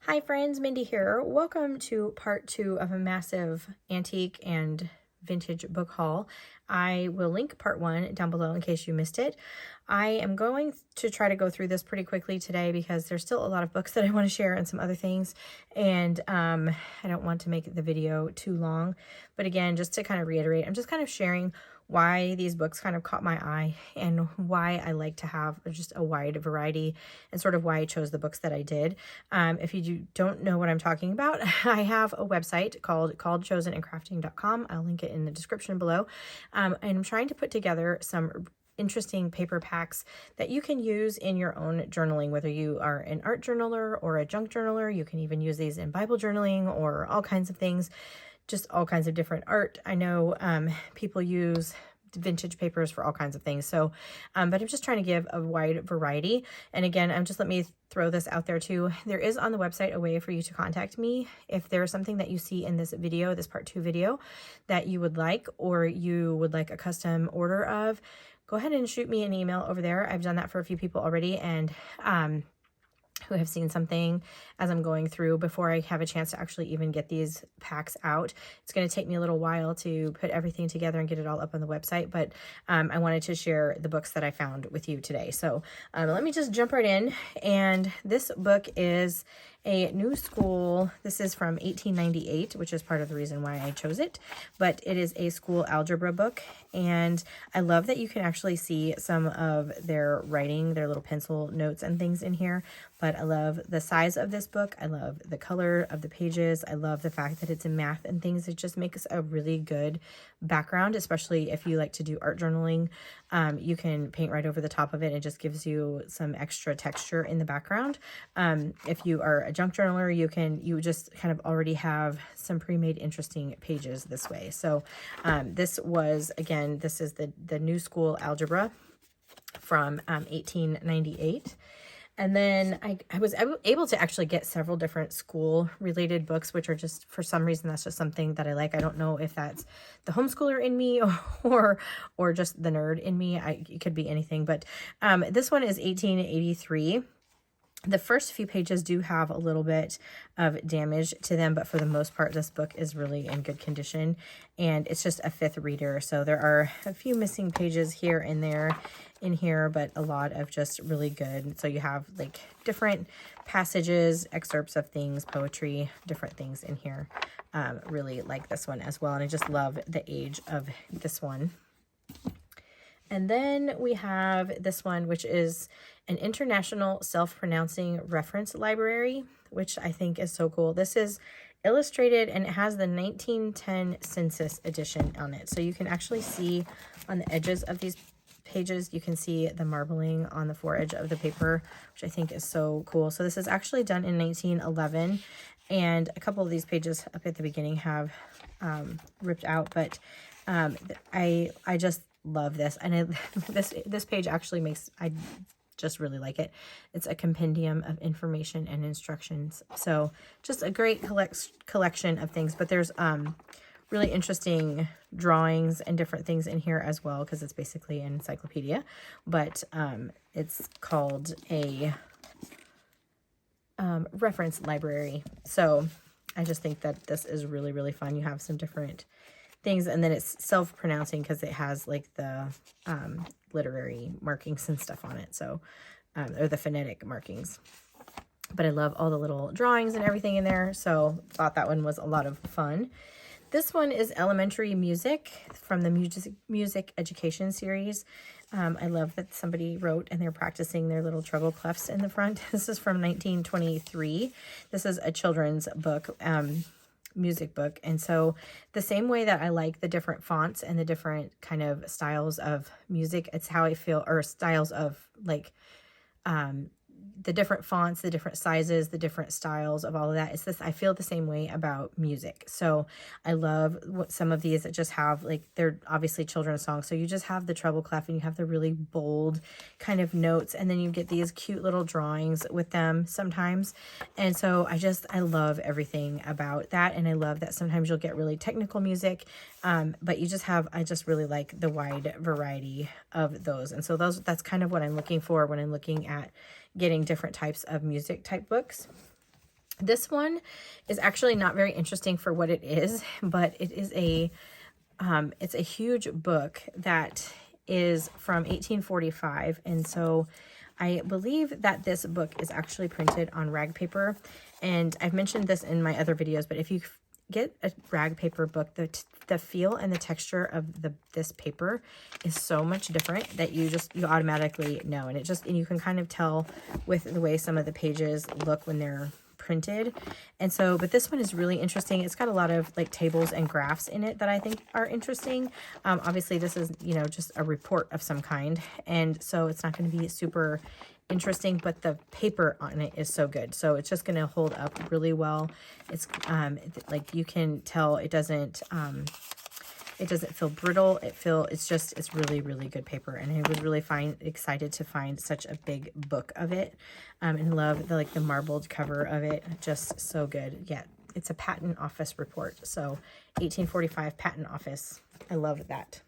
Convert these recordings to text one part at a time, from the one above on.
Hi friends, Mindy here. Welcome to part 2 of a massive antique and vintage book haul. I will link part 1 down below in case you missed it. I am going to try to go through this pretty quickly today because there's still a lot of books that I want to share and some other things, and I don't want to make the video too long. But again, just to kind of reiterate, I'm just kind of sharing why these books kind of caught my eye and why I like to have just a wide variety and sort of why I chose the books that I did. If you don't know what I'm talking about, I have a website called chosenandcrafting.com. I'll link it in the description below. And I'm trying to put together some interesting paper packs that you can use in your own journaling, whether you are an art journaler or a junk journaler. You can even use these in Bible journaling or all kinds of things, just all kinds of different art. I know people use vintage papers for all kinds of things. So, but I'm just trying to give a wide variety. And again, let me throw this out there too. There is on the website a way for you to contact me if there's something that you see in this video, this part 2 video, that you would like, or you would like a custom order of. Go ahead and shoot me an email over there. I've done that for a few people already, and who have seen something as I'm going through before I have a chance to actually even get these packs out. It's going to take me a little while to put everything together and get it all up on the website, but I wanted to share the books that I found with you today. So let me just jump right in. And this book is a new school. This is from 1898, which is part of the reason why I chose it, but it is a school algebra book. And I love that you can actually see some of their writing, their little pencil notes and things in here. But I love the size of this book. I love the color of the pages. I love the fact that it's in math and things. It just makes a really good background, especially if you like to do art journaling. You can paint right over the top of it. It just gives you some extra texture in the background. If you are a junk journaler, you just kind of already have some pre-made interesting pages this way. So this is the New School Algebra from 1898. And then I was able to actually get several different school related books, which are just, for some reason, that's just something that I like. I don't know if that's the homeschooler in me or just the nerd in me. It could be anything, but this one is 1883. The first few pages do have a little bit of damage to them, but for the most part, this book is really in good condition, and it's just a 5th reader. So there are a few missing pages here and there in here, but a lot of just really good. So you have like different passages, excerpts of things, poetry, different things in here. Really like this one as well, and I just love the age of this one. And then we have this one, which is an International Self-Pronouncing Reference Library, which I think is so cool. This is illustrated, and it has the 1910 census edition on it. So you can actually see on the edges of these pages, you can see the marbling on the foredge of the paper, which I think is so cool. So this is actually done in 1911, and a couple of these pages up at the beginning have ripped out, but I just love this. And this page actually I just really like it. It's a compendium of information and instructions. So just a great collection of things, but there's really interesting drawings and different things in here as well, because it's basically an encyclopedia, but it's called a reference library. So I just think that this is really, really fun. You have some different things, and then it's self-pronouncing because it has like the literary markings and stuff on it, so or the phonetic markings. But I love all the little drawings and everything in there, so thought that one was a lot of fun. This one is Elementary Music from the Music Education series. I love that somebody wrote and they're practicing their little treble clefs in the front. This is from 1923. This is a children's book, music book. And so the same way that I like the different fonts and the different kind of styles of music, it's how I feel, or styles of like the different fonts, the different sizes, the different styles of all of that. It's this, I feel the same way about music. So I love what some of these that just have, like, they're obviously children's songs. So you just have the treble clef and you have the really bold kind of notes, and then you get these cute little drawings with them sometimes. And so I love everything about that. And I love that sometimes you'll get really technical music, but I just really like the wide variety of those. And so that's kind of what I'm looking for when I'm looking at getting different types of music type books. This one is actually not very interesting for what it is, but it is it's a huge book that is from 1845. And so I believe that this book is actually printed on rag paper. And I've mentioned this in my other videos, but if you get a rag paper book, the feel and the texture of this paper is so much different that you automatically know. And and you can kind of tell with the way some of the pages look when they're printed. And so, but this one is really interesting. It's got a lot of like tables and graphs in it that I think are interesting. Obviously this is, you know, just a report of some kind. And so it's not going to be super interesting, but the paper on it is so good. So it's just going to hold up really well. It's like you can tell it doesn't feel brittle. It's really, really good paper. And I was really excited to find such a big book of it. And love the marbled cover of it. Just so good. Yeah, it's a patent office report. So 1845 patent office. I love that.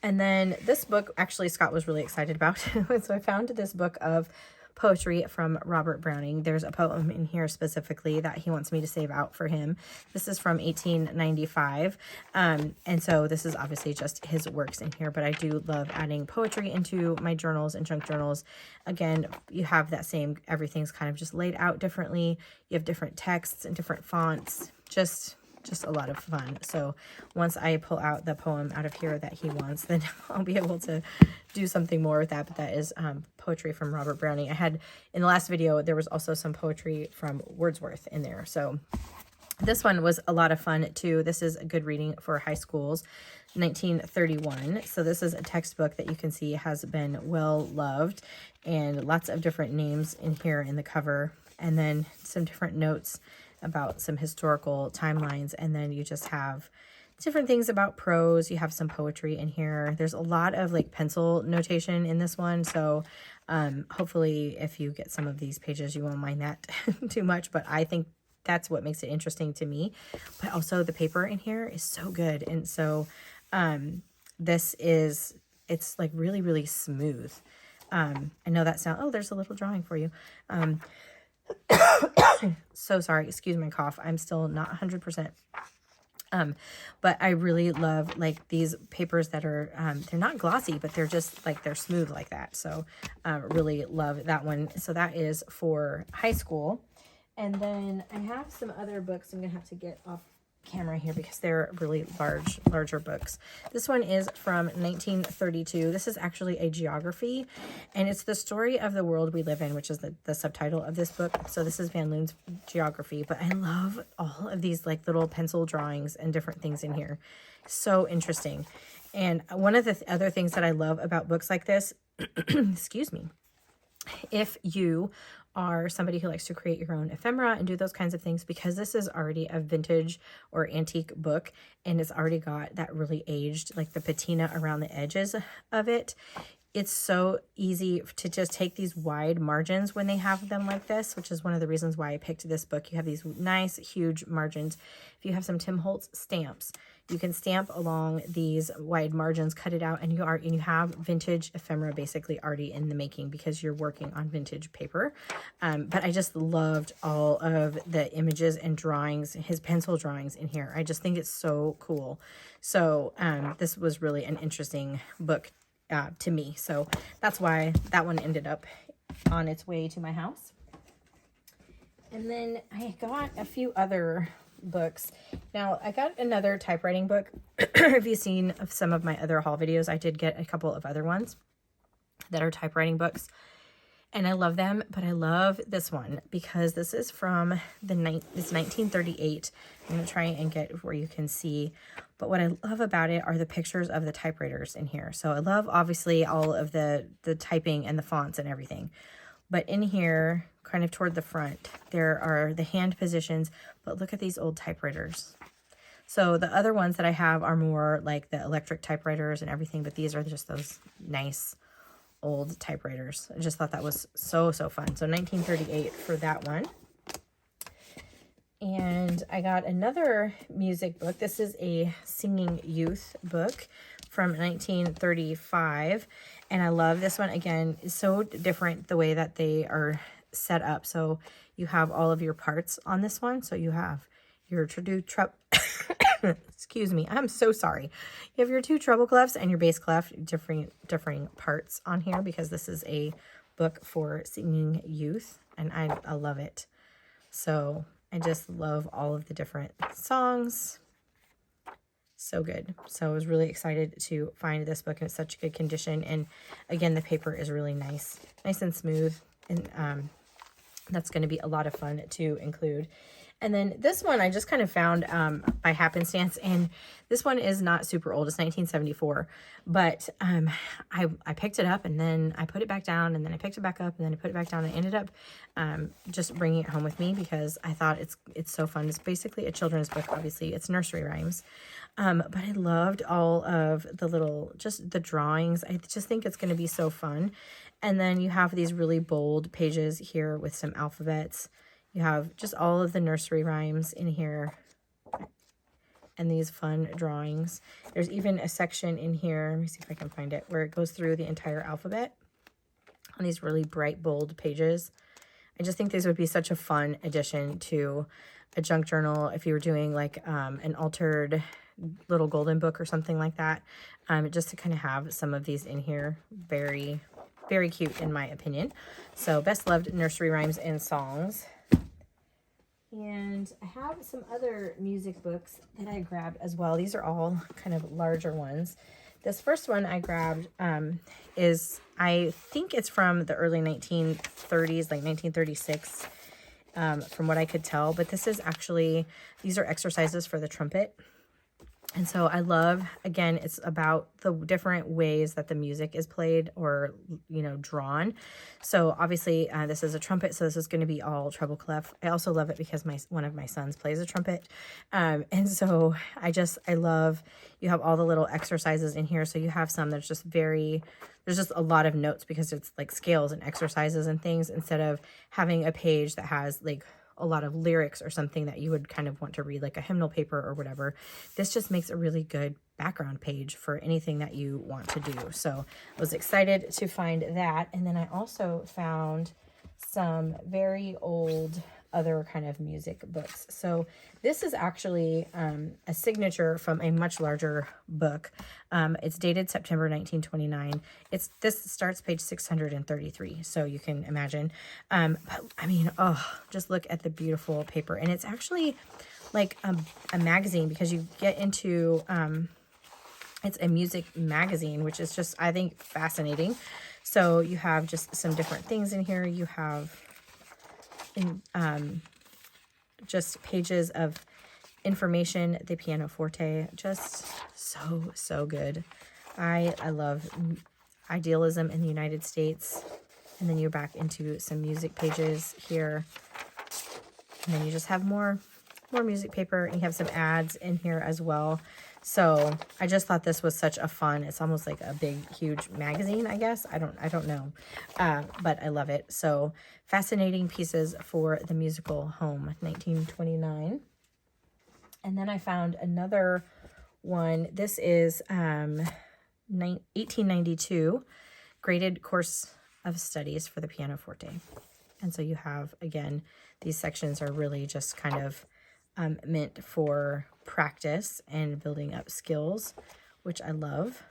And then this book, actually, Scott was really excited about. So I found this book of poetry from Robert Browning. There's a poem in here specifically that he wants me to save out for him. This is from 1895. And so this is obviously just his works in here, but I do love adding poetry into my journals and junk journals. Again, you have that same, everything's kind of just laid out differently. You have different texts and different fonts, just a lot of fun. So once I pull out the poem out of here that he wants, then I'll be able to do something more with that. But that is poetry from Robert Browning. I had, in the last video, there was also some poetry from Wordsworth in there. So this one was a lot of fun too. This is a good reading for high schools, 1931. So this is a textbook that you can see has been well loved, and lots of different names in here in the cover, and then some different notes about some historical timelines. And then you just have different things about prose. You have some poetry in here. There's a lot of like pencil notation in this one. So hopefully if you get some of these pages, you won't mind that too much. But I think that's what makes it interesting to me. But also the paper in here is so good. And so it's like really, really smooth. I know that sound, oh, there's a little drawing for you. So sorry, excuse my cough. I'm still not 100%. But I really love like these papers that are, they're not glossy, but they're just like, they're smooth like that. So, really love that one. So that is for high school. And then I have some other books I'm going to have to get off camera here because they're really larger books. This one is from 1932. This is actually a geography, and it's the story of the world we live in, which is the subtitle of this book. So this is Van Loon's geography, but I love all of these like little pencil drawings and different things in here. So interesting. And one of the other things that I love about books like this, excuse me, if you are somebody who likes to create your own ephemera and do those kinds of things, because this is already a vintage or antique book and it's already got that really aged, like the patina around the edges of it. It's so easy to just take these wide margins when they have them like this, which is one of the reasons why I picked this book. You have these nice, huge margins. If you have some Tim Holtz stamps, you can stamp along these wide margins, cut it out, and you have vintage ephemera basically already in the making because you're working on vintage paper. But I just loved all of the images and drawings, his pencil drawings in here. I just think it's so cool. So this was really an interesting book to me. So that's why that one ended up on its way to my house. And then I got a few other books. Now I got another typewriting book. Have you seen some of my other haul videos? I did get a couple of other ones that are typewriting books, and I love them, but I love this one because this is from it's 1938. I'm going to try and get where you can see, but what I love about it are the pictures of the typewriters in here. So I love obviously all of the typing and the fonts and everything, but in here, kind of toward the front, there are the hand positions, but look at these old typewriters. So the other ones that I have are more like the electric typewriters and everything, but these are just those nice old typewriters. I just thought that was so fun. So 1938 for that one. And I got another music book. This is a singing youth book from 1935. And I love this one. Again, it's so different the way that they are set up. So you have all of your parts on this one. So you have your excuse me, I'm so sorry. You have your two treble clefs and your bass clef, differing parts on here, because this is a book for singing youth, and I love it. So I just love all of the different songs. So good. So I was really excited to find this book in such good condition. And again, the paper is really nice and smooth. And that's going to be a lot of fun to include. And then this one I just kind of found by happenstance, and this one is not super old. It's 1974, but I picked it up, and then I put it back down, and then I picked it back up, and then I put it back down. And I ended up just bringing it home with me because I thought it's so fun. It's basically a children's book. Obviously, it's nursery rhymes, but I loved all of the little, just the drawings. I just think it's going to be so fun. And then you have these really bold pages here with some alphabets. You have just all of the nursery rhymes in here and these fun drawings. There's even a section in here, let me see if I can find it, where it goes through the entire alphabet on these really bright, bold pages. I just think these would be such a fun addition to a junk journal if you were doing like an altered little golden book or something like that. Just to kind of have some of these in here. Very, very cute in my opinion. So best loved nursery rhymes and songs. And I have some other music books that I grabbed as well. These are all kind of larger ones. This first one I grabbed is, I think it's from the early 1930s, like 1936, from what I could tell. But this is actually, these are exercises for the trumpet. And so I love, again, it's about the different ways that the music is played or, you know, drawn. So obviously this is a trumpet, so this is going to be all treble clef. I also love it because one of my sons plays a trumpet. And so I love, you have all the little exercises in here. So you have some that's just there's just a lot of notes because it's like scales and exercises and things, instead of having a page that has like a lot of lyrics or something that you would kind of want to read, like a hymnal paper or whatever. This just makes a really good background page for anything that you want to do. So I was excited to find that. And then I also found some very old other kind of music books. So this is actually a signature from a much larger book. It's dated September 1929. This starts page 633, so you can imagine. But I mean, just look at the beautiful paper. And it's actually like a magazine, because you get into, it's a music magazine, which is just, I think, fascinating. So you have just some different things in here. You have just pages of information, the pianoforte, just so good. I love idealism in the United States. And then you're back into some music pages here, and then you just have more music paper, and you have some ads in here as well. So I just thought this was such a fun, it's almost like a big, huge magazine, I guess. I don't know. But I love it. So fascinating pieces for the musical home, 1929. And then I found another one. This is 1892, Graded Course of Studies for the Pianoforte. And so you have, again, these sections are really just kind of meant for practice and building up skills, which I love.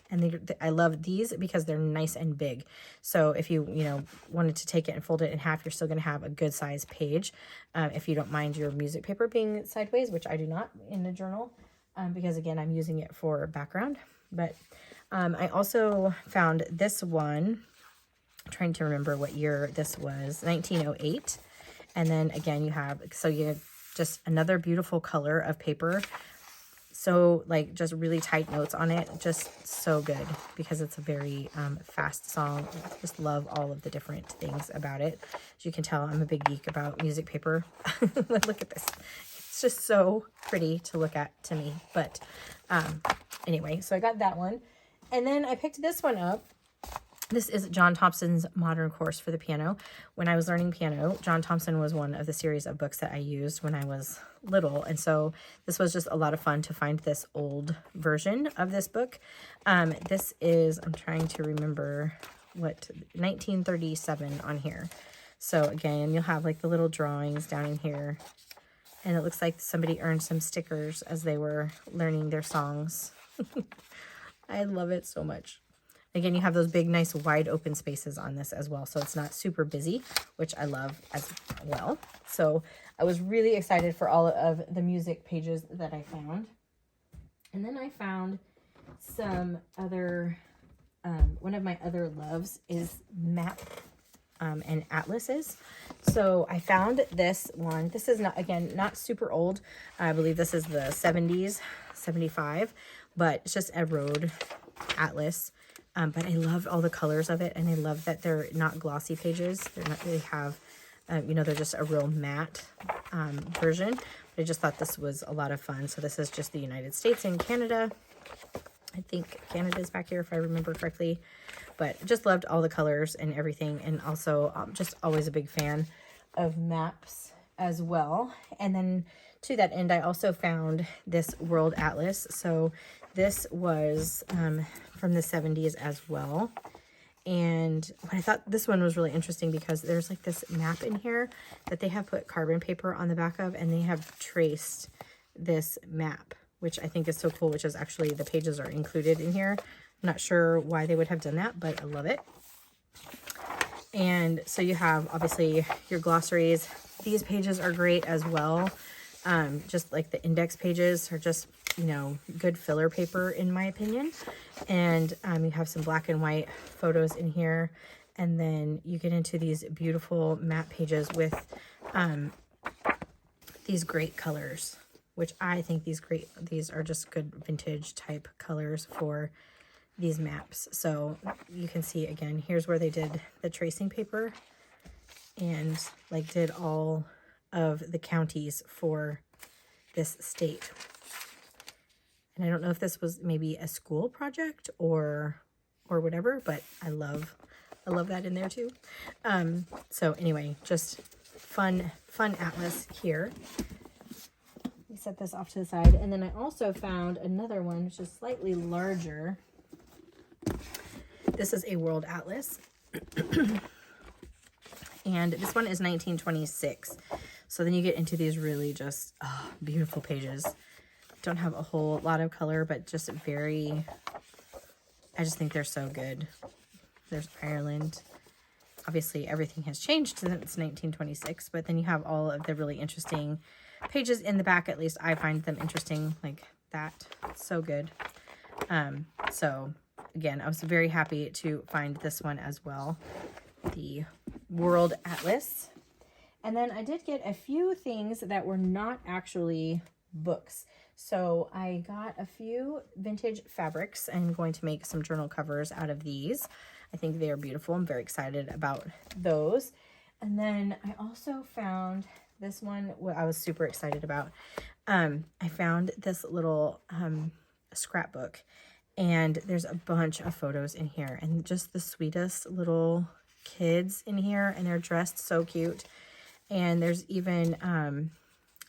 And I love these because they're nice and big. So if you wanted to take it and fold it in half, you're still going to have a good size page. If you don't mind your music paper being sideways, which I do not in the journal, because again, I'm using it for background. But I also found this one, I'm trying to remember what year this was, 1908. And then again, you have just another beautiful color of paper. So like just really tight notes on it. Just so good because it's a very fast song. I just love all of the different things about it. As you can tell, I'm a big geek about music paper. Look at this. It's just so pretty to look at to me. But anyway, so I got that one. And then I picked this one up. This is John Thompson's Modern Course for the Piano. When I was learning piano, John Thompson was one of the series of books that I used when I was little. And so this was just a lot of fun to find this old version of this book. This is, I'm trying to remember what, 1937 on here. So again, you'll have like the little drawings down in here. And it looks like somebody earned some stickers as they were learning their songs. I love it so much. Again, you have those big, nice, wide open spaces on this as well. So it's not super busy, which I love as well. So I was really excited for all of the music pages that I found. And then I found some other, one of my other loves is map and atlases. So I found this one. This is not, again, not super old. I believe this is the 70s, 75, but it's just a road atlas. But I love all the colors of it, and I love that they're not glossy pages. They're not really have, you know, they're just a real matte version. But I just thought this was a lot of fun. So this is just the United States and Canada. I think Canada's back here if I remember correctly. But just loved all the colors and everything. And also just always a big fan of maps as well. And then to that end, I also found this World Atlas. So this was from the 70s as well. And I thought this one was really interesting because there's like this map in here that they have put carbon paper on the back of, and they have traced this map, which I think is so cool, which is actually the pages are included in here. I'm not sure why they would have done that, but I love it. And so you have obviously your glossaries. These pages are great as well. Just like the index pages are just, you know, good filler paper in my opinion. And you have some black and white photos in here. And then you get into these beautiful map pages with these great colors, which I think these are just good vintage type colors for these maps. So you can see again, here's where they did the tracing paper and like did all of the counties for this state. And I don't know if this was maybe a school project or whatever, but I love that in there too. So anyway, just fun atlas here. Let me set this off to the side. And then I also found another one, which is slightly larger. This is a World Atlas. And this one is 1926. So then you get into these really just beautiful pages. Don't have a whole lot of color, but just very, I just think they're so good. There's Ireland. Obviously, everything has changed since 1926, but then you have all of the really interesting pages in the back. At least I find them interesting like that. So good. So again, I was very happy to find this one as well, the World Atlas. And then I did get a few things that were not actually books. So I got a few vintage fabrics. I'm going to make some journal covers out of these. I think they are beautiful. I'm very excited about those. And then I also found this one, what I was super excited about. I found this little scrapbook, and there's a bunch of photos in here, and just the sweetest little kids in here, and they're dressed so cute. And there's even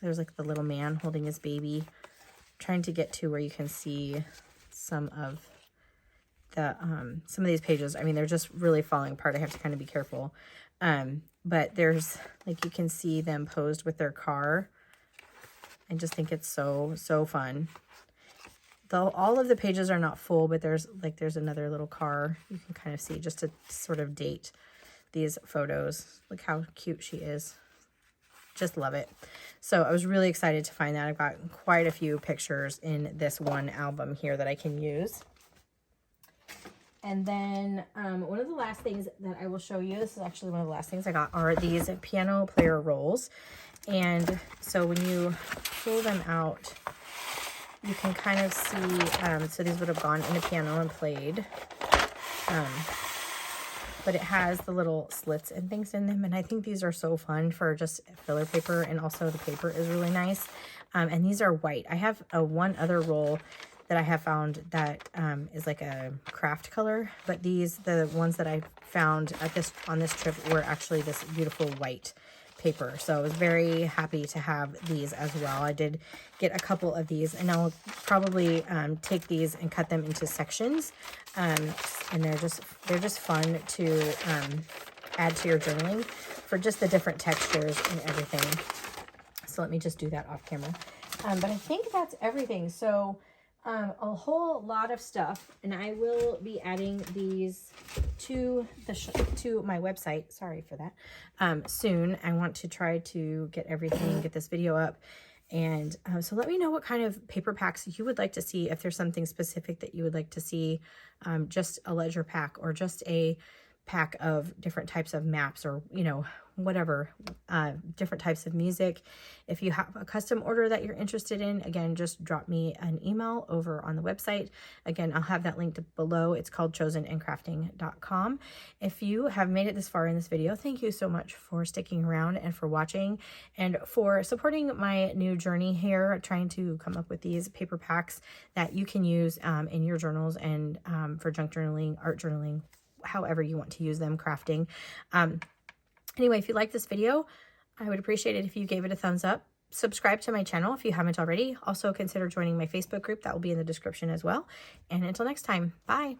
there's like the little man holding his baby. I'm trying to get to where you can see some of the some of these pages. I mean, they're just really falling apart. I have to kind of be careful. But there's like, you can see them posed with their car. I just think it's so fun. Though all of the pages are not full, but there's another little car you can kind of see just to sort of date these photos. Look how cute she is. Just love it. So I was really excited to find that. I've got quite a few pictures in this one album here that I can use. And then one of the last things that I will show you, this is actually one of the last things I got, are these piano player rolls. And so when you pull them out, you can kind of see, so these would have gone in the piano and played. But it has the little slits and things in them. And I think these are so fun for just filler paper. And also the paper is really nice. And these are white. I have one other roll that I have found that is like a craft color. But the ones that I found on this trip were actually this beautiful white paper. So I was very happy to have these as well. I did get a couple of these, and I'll probably take these and cut them into sections. And they're just fun to add to your journaling. for just the different textures and everything. So let me just do that off camera. But I think that's everything. So a whole lot of stuff, and I will be adding these to my website. Sorry for that. Soon. I want to try to get everything, get this video up. And so let me know what kind of paper packs you would like to see, if there's something specific that you would like to see, just a ledger pack or just a pack of different types of maps, or, you know, whatever, different types of music. If you have a custom order that you're interested in, again, just drop me an email over on the website. Again, I'll have that linked below. It's called chosenandcrafting.com. If you have made it this far in this video, thank you so much for sticking around and for watching and for supporting my new journey here, trying to come up with these paper packs that you can use in your journals and for junk journaling, art journaling, however you want to use them, crafting. Anyway, if you like this video, I would appreciate it if you gave it a thumbs up. Subscribe to my channel if you haven't already. Also consider joining my Facebook group. That will be in the description as well. And until next time, bye.